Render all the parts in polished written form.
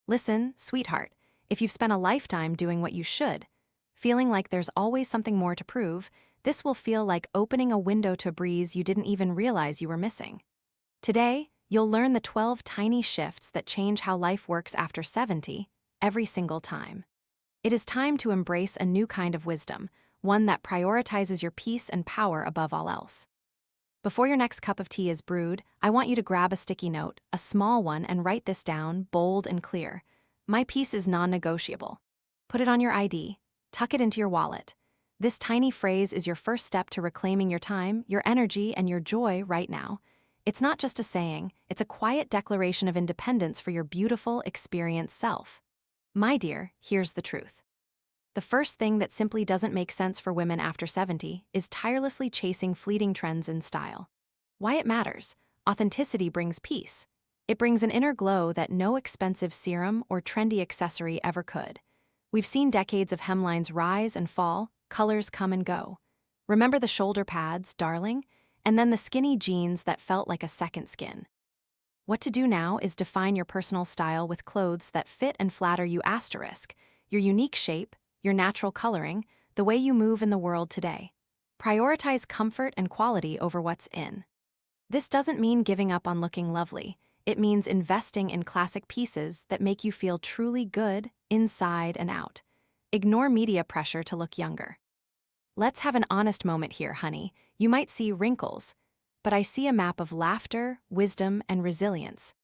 Listen, sweetheart, if you've spent a lifetime doing what you should, feeling like there's always something more to prove, this will feel like opening a window to a breeze you didn't even realize you were missing. Today, you'll learn the 12 tiny shifts that change how life works after 70, every single time. It is time to embrace a new kind of wisdom, one that prioritizes your peace and power above all else. Before your next cup of tea is brewed, I want you to grab a sticky note, a small one, and write this down, bold and clear. My peace is non-negotiable. Put it on your ID. Tuck it into your wallet. This tiny phrase is your first step to reclaiming your time, your energy, and your joy right now. It's not just a saying, it's a quiet declaration of independence for your beautiful, experienced self. My dear, here's the truth. The first thing that simply doesn't make sense for women after 70 is tirelessly chasing fleeting trends in style. Why it matters: authenticity brings peace. It brings an inner glow that no expensive serum or trendy accessory ever could. We've seen decades of hemlines rise and fall, colors come and go. Remember the shoulder pads, darling? And then the skinny jeans that felt like a second skin. What to do now is define your personal style with clothes that fit and flatter you asterisk, your unique shape, your natural coloring, the way you move in the world today. Prioritize comfort and quality over what's in. This doesn't mean giving up on looking lovely. It means investing in classic pieces that make you feel truly good, inside and out. Ignore media pressure to look younger. Let's have an honest moment here, honey. You might see wrinkles, but I see a map of laughter, wisdom, and resilience.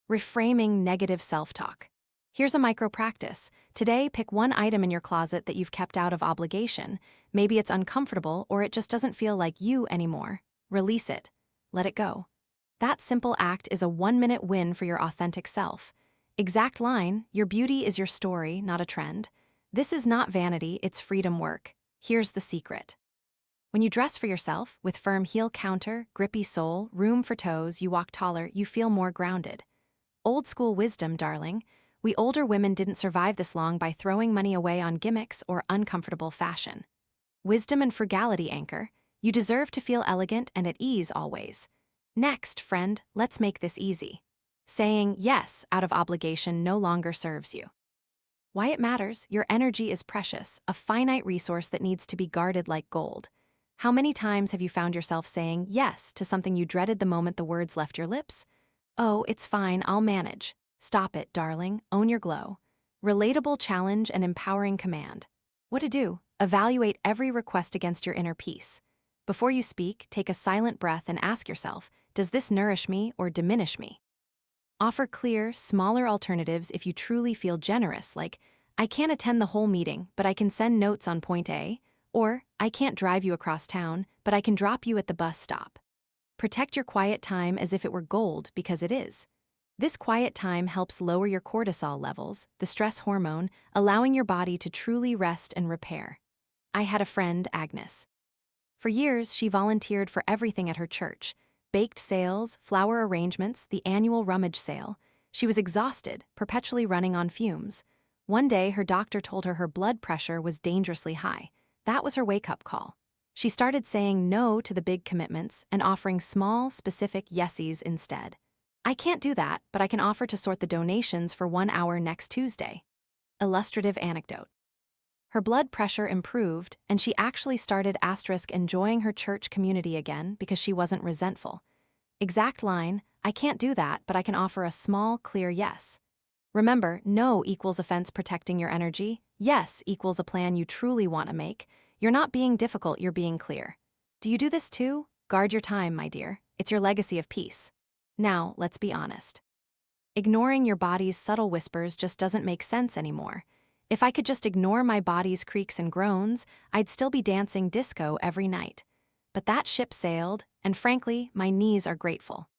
Reframing negative self-talk. Here's a micro practice. Today, pick one item in your closet that you've kept out of obligation. Maybe it's uncomfortable or it just doesn't feel like you anymore. Release it. Let it go. That simple act is a 1-minute win for your authentic self. Exact line: your beauty is your story, not a trend. This is not vanity, it's freedom work. Here's the secret. When you dress for yourself, with firm heel counter, grippy sole, room for toes, you walk taller, you feel more grounded. Old school wisdom, darling. We older women didn't survive this long by throwing money away on gimmicks or uncomfortable fashion. Wisdom and frugality anchor. You deserve to feel elegant and at ease always. Next, friend, let's make this easy. Saying yes out of obligation no longer serves you. Why it matters: your energy is precious, a finite resource that needs to be guarded like gold. How many times have you found yourself saying yes to something you dreaded the moment the words left your lips? Oh, it's fine, I'll manage. Stop it, darling. Own your glow. Relatable challenge and empowering command. What to do? Evaluate every request against your inner peace. Before you speak, take a silent breath and ask yourself, does this nourish me or diminish me? Offer clear, smaller alternatives if you truly feel generous, like, I can't attend the whole meeting, but I can send notes on point A, or I can't drive you across town, but I can drop you at the bus stop. Protect your quiet time as if it were gold, because it is. This quiet time helps lower your cortisol levels, the stress hormone, allowing your body to truly rest and repair. I had a friend, Agnes. For years, she volunteered for everything at her church: baked sales, flower arrangements, the annual rummage sale. She was exhausted, perpetually running on fumes. One day, her doctor told her her blood pressure was dangerously high. That was her wake-up call. She started saying no to the big commitments and offering small, specific yesies instead. I can't do that, but I can offer to sort the donations for 1 hour next Tuesday. Illustrative anecdote. Her blood pressure improved, and she actually started enjoying her church community again because she wasn't resentful. Exact line: I can't do that, but I can offer a small, clear yes. Remember, no equals offense protecting your energy. Yes equals a plan you truly want to make. You're not being difficult, you're being clear. Do you do this too? Guard your time, my dear. It's your legacy of peace. Now, let's be honest. Ignoring your body's subtle whispers just doesn't make sense anymore. If I could just ignore my body's creaks and groans, I'd still be dancing disco every night. But that ship sailed, and frankly, my knees are grateful.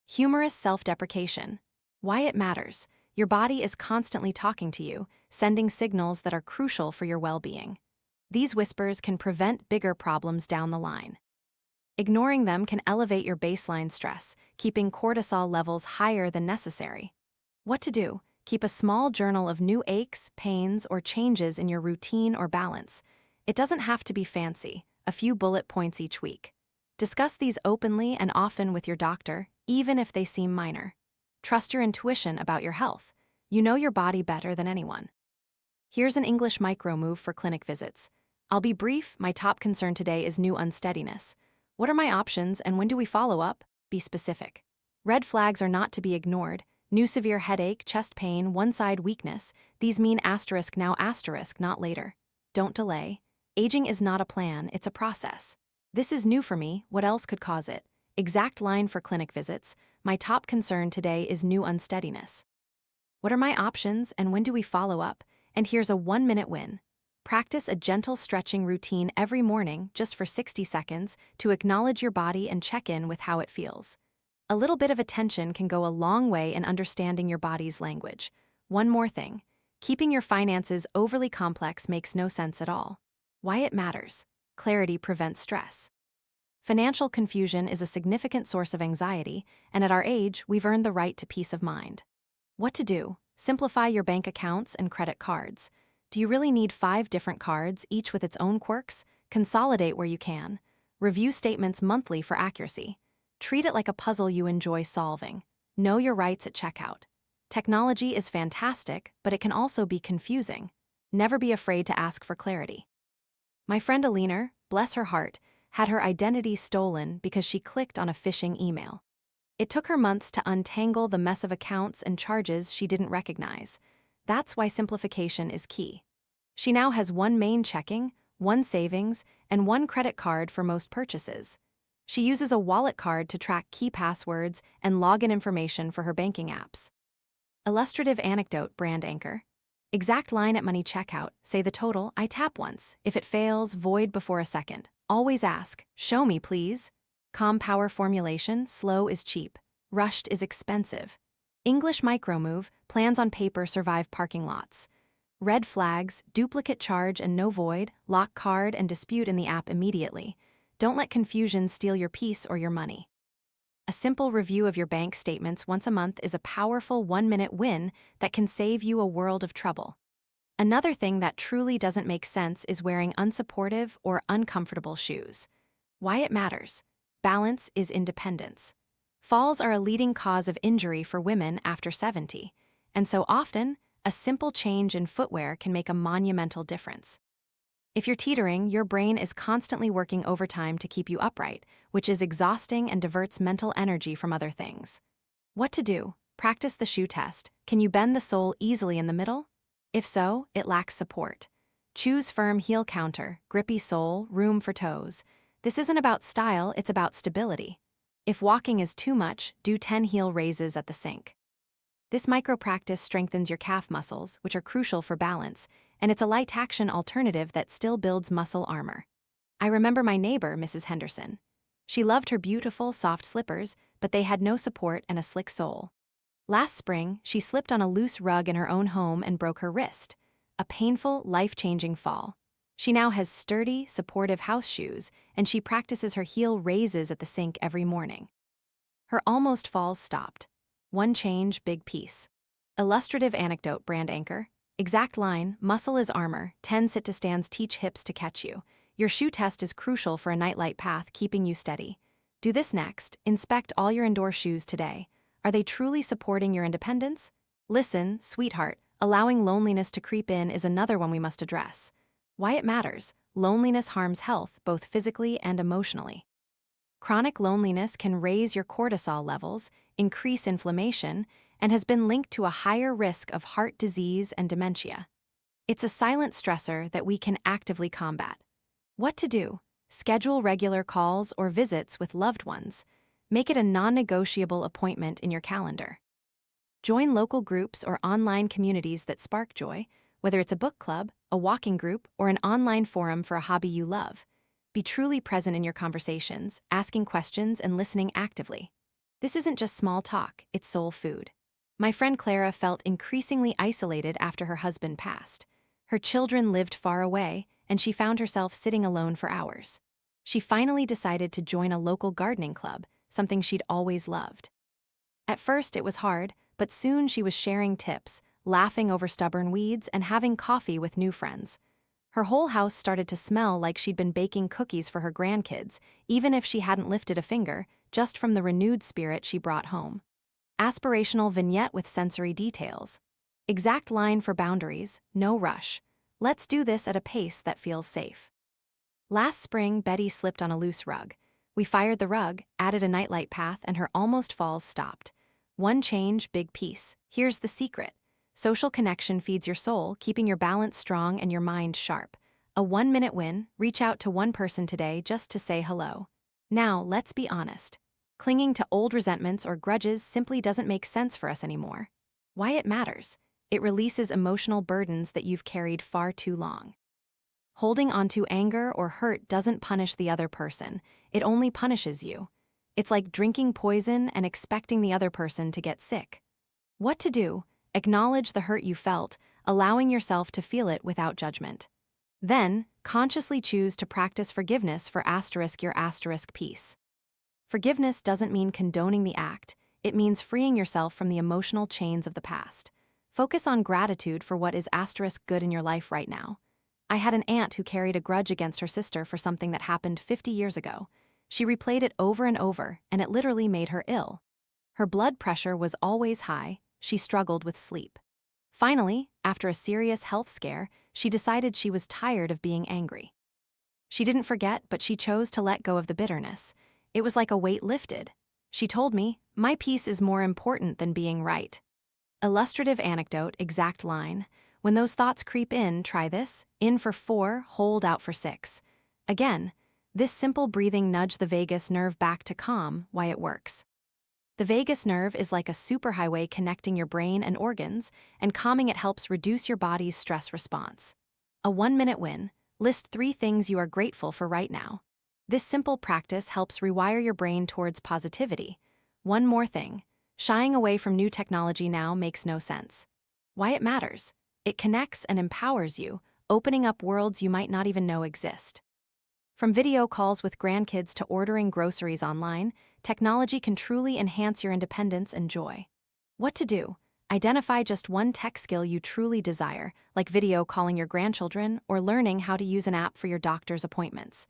Humorous self-deprecation. Why it matters: your body is constantly talking to you, sending signals that are crucial for your well-being. These whispers can prevent bigger problems down the line. Ignoring them can elevate your baseline stress, keeping cortisol levels higher than necessary. What to do? Keep a small journal of new aches, pains, or changes in your routine or balance. It doesn't have to be fancy, a few bullet points each week. Discuss these openly and often with your doctor, even if they seem minor. Trust your intuition about your health. You know your body better than anyone. Here's an English micro move for clinic visits. I'll be brief, my top concern today is new unsteadiness. What are my options and when do we follow up? Be specific. Red flags are not to be ignored. New severe headache, chest pain, one-side weakness. These mean asterisk now asterisk, not later. Don't delay. Aging is not a plan, it's a process. This is new for me, what else could cause it? Exact line for clinic visits. My top concern today is new unsteadiness. What are my options and when do we follow up? And here's a 1-minute win. Practice a gentle stretching routine every morning, just for 60 seconds, to acknowledge your body and check in with how it feels. A little bit of attention can go a long way in understanding your body's language. One more thing. Keeping your finances overly complex makes no sense at all. Why it matters. Clarity prevents stress. Financial confusion is a significant source of anxiety, and at our age, we've earned the right to peace of mind. What to do? Simplify your bank accounts and credit cards. Do you really need 5 different cards, each with its own quirks? Consolidate where you can. Review statements monthly for accuracy. Treat it like a puzzle you enjoy solving. Know your rights at checkout. Technology is fantastic, but it can also be confusing. Never be afraid to ask for clarity. My friend Alina, bless her heart, had her identity stolen because she clicked on a phishing email. It took her months to untangle the mess of accounts and charges she didn't recognize. That's why simplification is key. She now has one main checking, one savings, and one credit card for most purchases. She uses a wallet card to track key passwords and login information for her banking apps. Illustrative anecdote, brand anchor. Exact line at money checkout, say the total, I tap once. If it fails, void before a second. Always ask, show me please. Calm power formulation, slow is cheap. Rushed is expensive. English micro move, plans on paper survive parking lots. Red flags, duplicate charge and no void, lock card and dispute in the app immediately. Don't let confusion steal your peace or your money. A simple review of your bank statements once a month is a powerful 1-minute win that can save you a world of trouble. Another thing that truly doesn't make sense is wearing unsupportive or uncomfortable shoes. Why it matters. Balance is independence. Falls are a leading cause of injury for women after 70, and so often, a simple change in footwear can make a monumental difference. If you're teetering, your brain is constantly working overtime to keep you upright, which is exhausting and diverts mental energy from other things. What to do? Practice the shoe test. Can you bend the sole easily in the middle? If so, it lacks support. Choose firm heel counter, grippy sole, room for toes. This isn't about style, it's about stability. If walking is too much, do 10 heel raises at the sink. This micro practice strengthens your calf muscles, which are crucial for balance, and it's a light action alternative that still builds muscle armor. I remember my neighbor, Mrs. Henderson. She loved her beautiful, soft slippers, but they had no support and a slick sole. Last spring, she slipped on a loose rug in her own home and broke her wrist. A painful, life-changing fall. She now has sturdy, supportive house shoes, and she practices her heel raises at the sink every morning. Her almost falls stopped. One change, big piece. Illustrative anecdote, brand anchor. Exact line, muscle is armor, 10 sit-to-stands teach hips to catch you. Your shoe test is crucial for a nightlight path, keeping you steady. Do this next, inspect all your indoor shoes today. Are they truly supporting your independence? Listen, sweetheart, allowing loneliness to creep in is another one we must address. Why it matters. Loneliness harms health, both physically and emotionally. Chronic loneliness can raise your cortisol levels, increase inflammation, and has been linked to a higher risk of heart disease and dementia. It's a silent stressor that we can actively combat. What to do? Schedule regular calls or visits with loved ones. Make it a non-negotiable appointment in your calendar. Join local groups or online communities that spark joy, whether it's a book club, a walking group, or an online forum for a hobby you love. Be truly present in your conversations, asking questions and listening actively. This isn't just small talk, it's soul food. My friend Clara felt increasingly isolated after her husband passed. Her children lived far away, and she found herself sitting alone for hours. She finally decided to join a local gardening club, something she'd always loved. At first, it was hard, but soon she was sharing tips, laughing over stubborn weeds, and having coffee with new friends. Her whole house started to smell like she'd been baking cookies for her grandkids, even if she hadn't lifted a finger, just from the renewed spirit she brought home. Aspirational vignette with sensory details. Exact line for boundaries, no rush. Let's do this at a pace that feels safe. Last spring, Betty slipped on a loose rug. We fired the rug, added a nightlight path, and her almost falls stopped. One change, big peace. Here's the secret. Social connection feeds your soul, keeping your balance strong and your mind sharp. A 1-minute win, reach out to one person today just to say hello. Now, let's be honest. Clinging to old resentments or grudges simply doesn't make sense for us anymore. Why it matters? It releases emotional burdens that you've carried far too long. Holding onto anger or hurt doesn't punish the other person, it only punishes you. It's like drinking poison and expecting the other person to get sick. What to do? Acknowledge the hurt you felt, allowing yourself to feel it without judgment. Then, consciously choose to practice forgiveness for your peace. Forgiveness doesn't mean condoning the act, it means freeing yourself from the emotional chains of the past. Focus on gratitude for what is good in your life right now. I had an aunt who carried a grudge against her sister for something that happened 50 years ago. She replayed it over and over, and it literally made her ill. Her blood pressure was always high, she struggled with sleep. Finally, after a serious health scare, she decided she was tired of being angry. She didn't forget, but she chose to let go of the bitterness. It was like a weight lifted. She told me, "My peace is more important than being right." Illustrative anecdote, exact line. When those thoughts creep in, try this. In for 4, hold out for 6. Again, this simple breathing nudge the vagus nerve back to calm, why it works. The vagus nerve is like a superhighway connecting your brain and organs, and calming it helps reduce your body's stress response. A 1-minute win. List 3 things you are grateful for right now. This simple practice helps rewire your brain towards positivity. One more thing. Shying away from new technology now makes no sense. Why it matters? It connects and empowers you, opening up worlds you might not even know exist. From video calls with grandkids to ordering groceries online, technology can truly enhance your independence and joy. What to do? Identify just one tech skill you truly desire, like video calling your grandchildren or learning how to use an app for your doctor's appointments.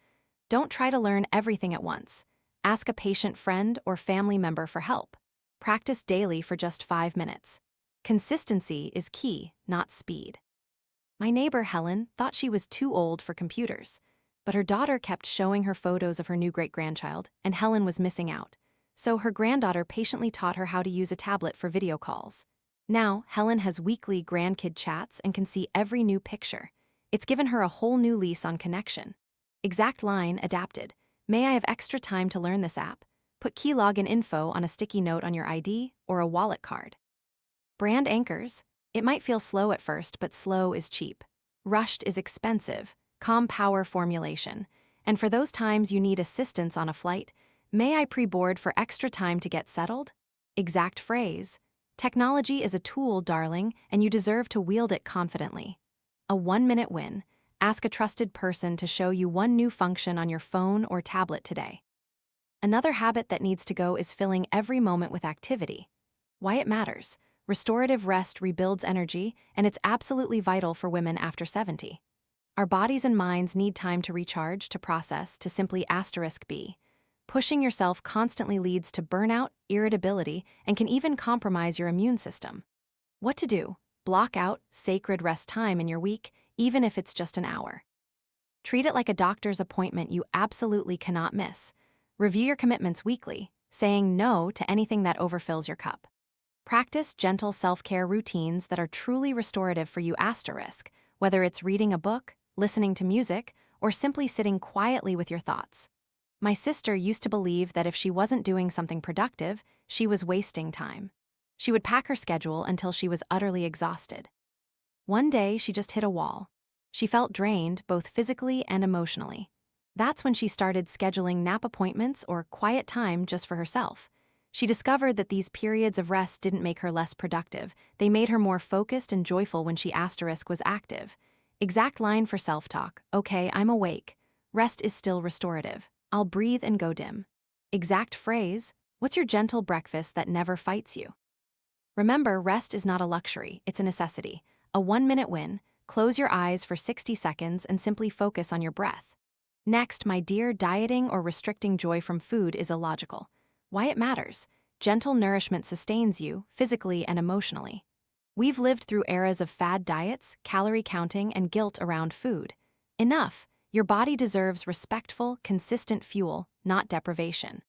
Don't try to learn everything at once. Ask a patient friend or family member for help. Practice daily for just 5 minutes. Consistency is key, not speed. My neighbor Helen thought she was too old for computers, but her daughter kept showing her photos of her new great-grandchild, and Helen was missing out. So her granddaughter patiently taught her how to use a tablet for video calls. Now, Helen has weekly grandkid chats and can see every new picture. It's given her a whole new lease on connection. Exact line, adapted. May I have extra time to learn this app? Put key login info on a sticky note on your ID or a wallet card. Brand anchors. It might feel slow at first, but slow is cheap. Rushed is expensive. Calm power formulation. And for those times you need assistance on a flight, may I pre-board for extra time to get settled? Exact phrase. Technology is a tool, darling, and you deserve to wield it confidently. A 1-minute win. Ask a trusted person to show you one new function on your phone or tablet today. Another habit that needs to go is filling every moment with activity. Why it matters? Restorative rest rebuilds energy, and it's absolutely vital for women after 70. Our bodies and minds need time to recharge, to process, to simply be. Pushing yourself constantly leads to burnout, irritability, and can even compromise your immune system. What to do? Block out sacred rest time in your week, even if it's just an hour. Treat it like a doctor's appointment you absolutely cannot miss. Review your commitments weekly, saying no to anything that overfills your cup. Practice gentle self-care routines that are truly restorative for you whether it's reading a book, listening to music, or simply sitting quietly with your thoughts. My sister used to believe that if she wasn't doing something productive, she was wasting time. She would pack her schedule until she was utterly exhausted. One day, she just hit a wall. She felt drained, both physically and emotionally. That's when she started scheduling nap appointments or quiet time just for herself. She discovered that these periods of rest didn't make her less productive. They made her more focused and joyful when she was active. Exact line for self-talk. Okay, I'm awake. Rest is still restorative. I'll breathe and go dim. Exact phrase. What's your gentle breakfast that never fights you? Remember, rest is not a luxury, it's a necessity. A 1-minute win. Close your eyes for 60 seconds and simply focus on your breath. Next, my dear, dieting or restricting joy from food is illogical. Why it matters? Gentle nourishment sustains you, physically and emotionally. We've lived through eras of fad diets, calorie counting, and guilt around food. Enough. Your body deserves respectful, consistent fuel, not deprivation.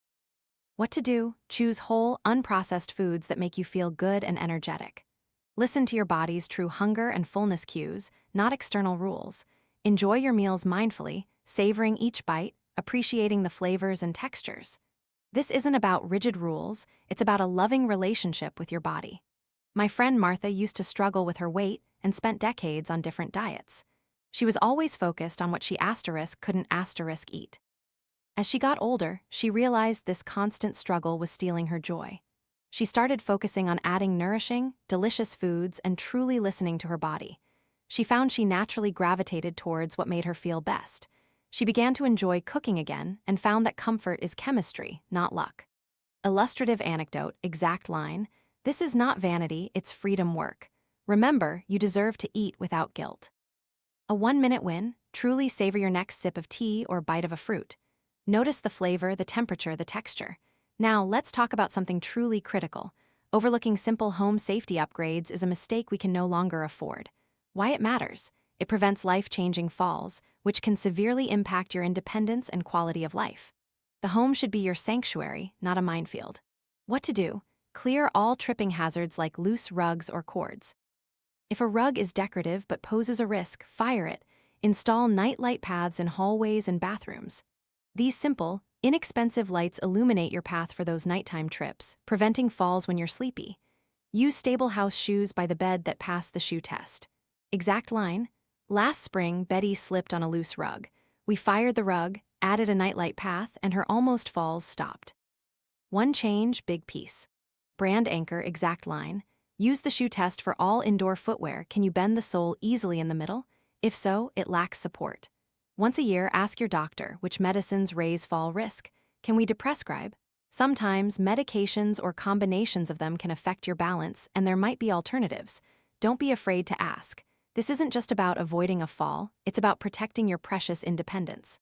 What to do? Choose whole, unprocessed foods that make you feel good and energetic. Listen to your body's true hunger and fullness cues, not external rules. Enjoy your meals mindfully, savoring each bite, appreciating the flavors and textures. This isn't about rigid rules, it's about a loving relationship with your body. My friend Martha used to struggle with her weight and spent decades on different diets. She was always focused on what she couldn't eat. As she got older, she realized this constant struggle was stealing her joy. She started focusing on adding nourishing, delicious foods and truly listening to her body. She found she naturally gravitated towards what made her feel best. She began to enjoy cooking again and found that comfort is chemistry, not luck. Illustrative anecdote, exact line: "This is not vanity, it's freedom work. Remember, you deserve to eat without guilt." A 1-minute win: truly savor your next sip of tea or bite of a fruit. Notice the flavor, the temperature, the texture. Now, let's talk about something truly critical. Overlooking simple home safety upgrades is a mistake we can no longer afford. Why it matters? It prevents life-changing falls, which can severely impact your independence and quality of life. The home should be your sanctuary, not a minefield. What to do? Clear all tripping hazards like loose rugs or cords. If a rug is decorative but poses a risk, fire it. Install night light paths in hallways and bathrooms. These simple, inexpensive lights illuminate your path for those nighttime trips, preventing falls when you're sleepy. Use stable house shoes by the bed that pass the shoe test. Exact line: "Last spring, Betty slipped on a loose rug. We fired the rug, added a nightlight path, and her almost falls stopped." One change, big piece. Brand anchor, exact line: "Use the shoe test for all indoor footwear. Can you bend the sole easily in the middle? If so, it lacks support." Once a year, ask your doctor which medicines raise fall risk. Can we deprescribe? Sometimes medications or combinations of them can affect your balance, and there might be alternatives. Don't be afraid to ask. This isn't just about avoiding a fall, it's about protecting your precious independence.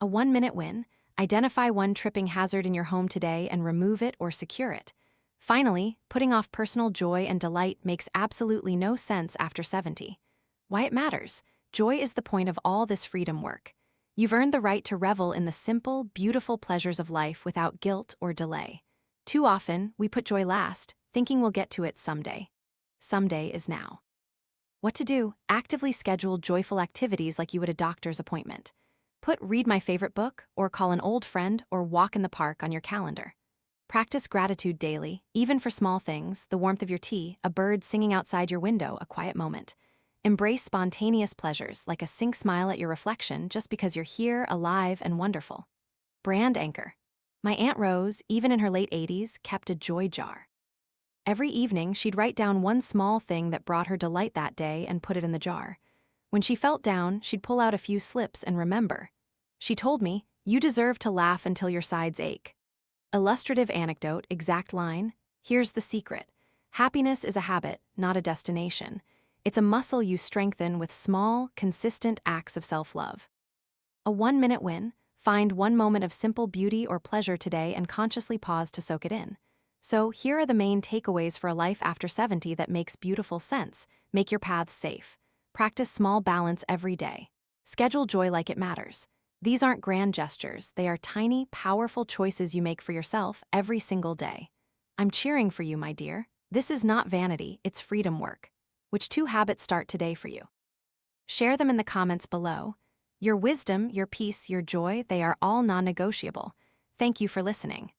A 1-minute win: identify one tripping hazard in your home today and remove it or secure it. Finally, putting off personal joy and delight makes absolutely no sense after 70. Why it matters? Joy is the point of all this freedom work. You've earned the right to revel in the simple, beautiful pleasures of life without guilt or delay. Too often, we put joy last, thinking we'll get to it someday. Someday is now. What to do? Actively schedule joyful activities like you would a doctor's appointment. Put "read my favorite book" or "call an old friend" or "walk in the park" on your calendar. Practice gratitude daily, even for small things: the warmth of your tea, a bird singing outside your window, a quiet moment. Embrace spontaneous pleasures like a sync smile at your reflection just because you're here, alive, and wonderful. Brand anchor. My Aunt Rose, even in her late 80s, kept a joy jar. Every evening, she'd write down one small thing that brought her delight that day and put it in the jar. When she felt down, she'd pull out a few slips and remember. She told me, "You deserve to laugh until your sides ache." Illustrative anecdote, exact line: "Here's the secret. Happiness is a habit, not a destination. It's a muscle you strengthen with small, consistent acts of self-love." A 1-minute win: find one moment of simple beauty or pleasure today and consciously pause to soak it in. So here are the main takeaways for a life after 70 that makes beautiful sense. Make your paths safe. Practice small balance every day. Schedule joy like it matters. These aren't grand gestures, they are tiny, powerful choices you make for yourself every single day. I'm cheering for you, my dear. This is not vanity, it's freedom work. Which 2 habits start today for you? Share them in the comments below. Your wisdom, your peace, your joy, they are all non-negotiable. Thank you for listening.